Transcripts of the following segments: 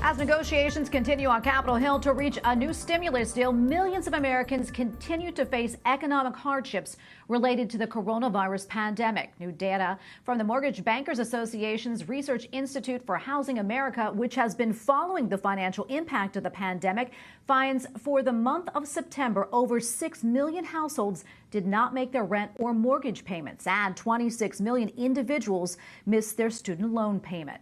As negotiations continue on Capitol Hill to reach a new stimulus deal, millions of Americans continue to face economic hardships related to the coronavirus pandemic. New data from the Mortgage Bankers Association's Research Institute for Housing America, which has been following the financial impact of the pandemic, finds for the month of September, over 6 million households did not make their rent or mortgage payments, and 26 million individuals missed their student loan payment.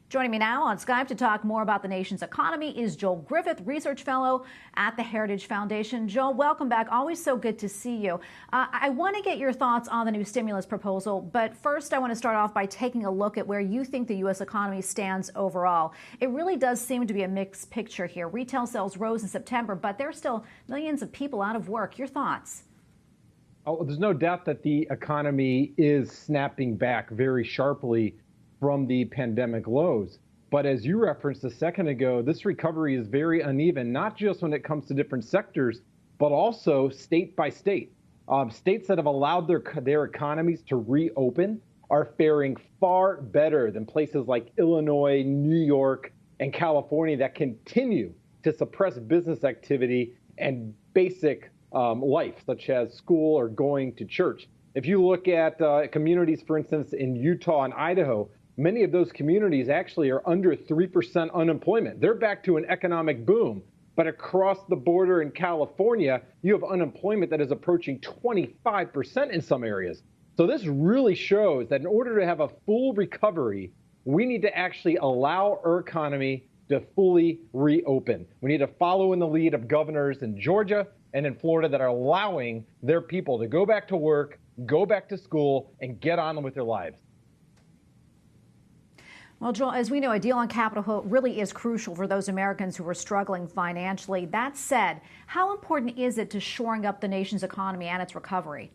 Joining me now on Skype to talk more about the nation's economy is Joel Griffith, Research Fellow at the Heritage Foundation. Joel, welcome back. Always so good to see you. I want to get your thoughts on the new stimulus proposal, but first I want to start off by taking a look at where you think the U.S. economy stands overall. It really does seem to be a mixed picture here. Retail sales rose in September, but there are still millions of people out of work. Your thoughts? Oh, there's no doubt that the economy is snapping back very sharply from the pandemic lows. But as you referenced a second ago, this recovery is very uneven, not just when it comes to different sectors, but also state by state. States that have allowed their economies to reopen are faring far better than places like Illinois, New York, and California that continue to suppress business activity and basic life, such as school or going to church. If you look at communities, for instance, in Utah and Idaho, many of those communities actually are under 3% unemployment. They're back to an economic boom. But across the border in California, you have unemployment that is approaching 25% in some areas. So this really shows that in order to have a full recovery, we need to actually allow our economy to fully reopen. We need to follow in the lead of governors in Georgia and in Florida that are allowing their people to go back to work, go back to school, and get on with their lives. Well, Joel, as we know, a deal on Capitol Hill really is crucial for those Americans who are struggling financially. That said, how important is it to shoring up the nation's economy and its recovery?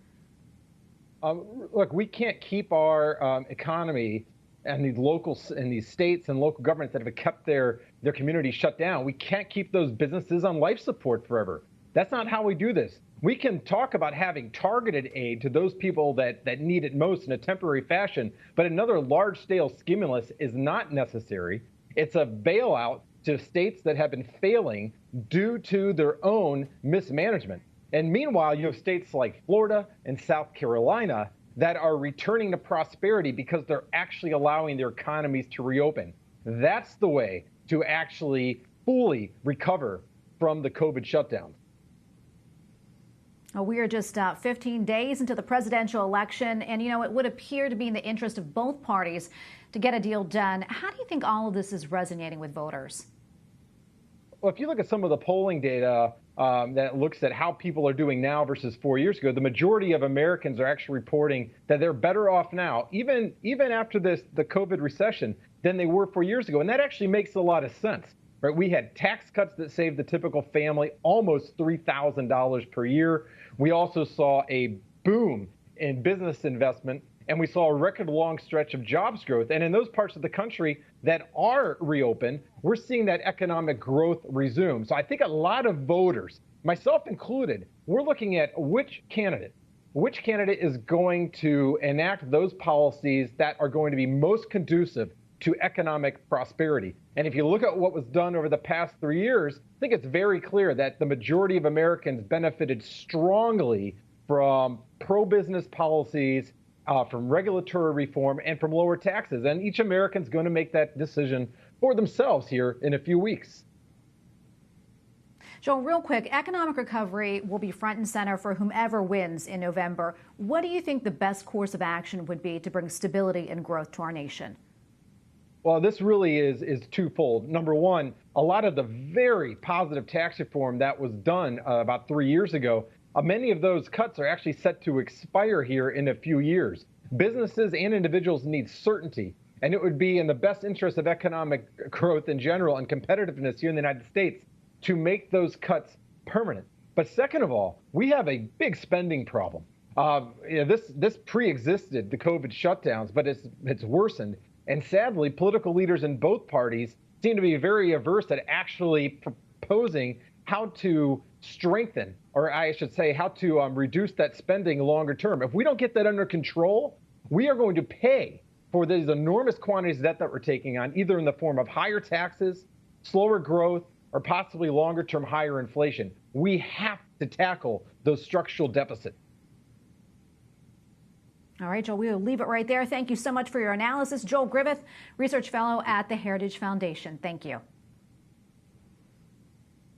Look, we can't keep our economy and these states and local governments that have kept their communities shut down. We can't keep those businesses on life support forever. That's not how we do this. We can talk about having targeted aid to those people that need it most in a temporary fashion, but another large-scale stimulus is not necessary. It's a bailout to states that have been failing due to their own mismanagement. And meanwhile, you have states like Florida and South Carolina that are returning to prosperity because they're actually allowing their economies to reopen. That's the way to actually fully recover from the COVID shutdowns. We are just 15 days into the presidential election, and, it would appear to be in the interest of both parties to get a deal done. How do you think all of this is resonating with voters? Well, if you look at some of the polling data that looks at how people are doing now versus 4 years ago, the majority of Americans are actually reporting that they're better off now, even after the COVID recession, than they were 4 years ago. And that actually makes a lot of sense. Right? We had tax cuts that saved the typical family almost $3,000 per year. We also saw a boom in business investment, and we saw a record long stretch of jobs growth. And in those parts of the country that are reopened, we're seeing that economic growth resume. So I think a lot of voters, myself included, we're looking at which candidate is going to enact those policies that are going to be most conducive to economic prosperity. And if you look at what was done over the past 3 years, I think it's very clear that the majority of Americans benefited strongly from pro-business policies, from regulatory reform, and from lower taxes. And each American's going to make that decision for themselves here in a few weeks. Joel, real quick, economic recovery will be front and center for whomever wins in November. What do you think the best course of action would be to bring stability and growth to our nation? Well, this really is twofold. Number one, a lot of the very positive tax reform that was done about 3 years ago, many of those cuts are actually set to expire here in a few years. Businesses and individuals need certainty, and it would be in the best interest of economic growth in general and competitiveness here in the United States to make those cuts permanent. But second of all, we have a big spending problem. This pre-existed the COVID shutdowns, but it's worsened. And sadly, political leaders in both parties seem to be very averse at actually proposing how to strengthen, or I should say, how to reduce that spending longer term. If we don't get that under control, we are going to pay for these enormous quantities of debt that we're taking on, either in the form of higher taxes slower growth, or possibly longer-term higher inflation. We have to tackle those structural deficits. All right, Joel, we will leave it right there. Thank you so much for your analysis. Joel Griffith, Research Fellow at the Heritage Foundation. Thank you.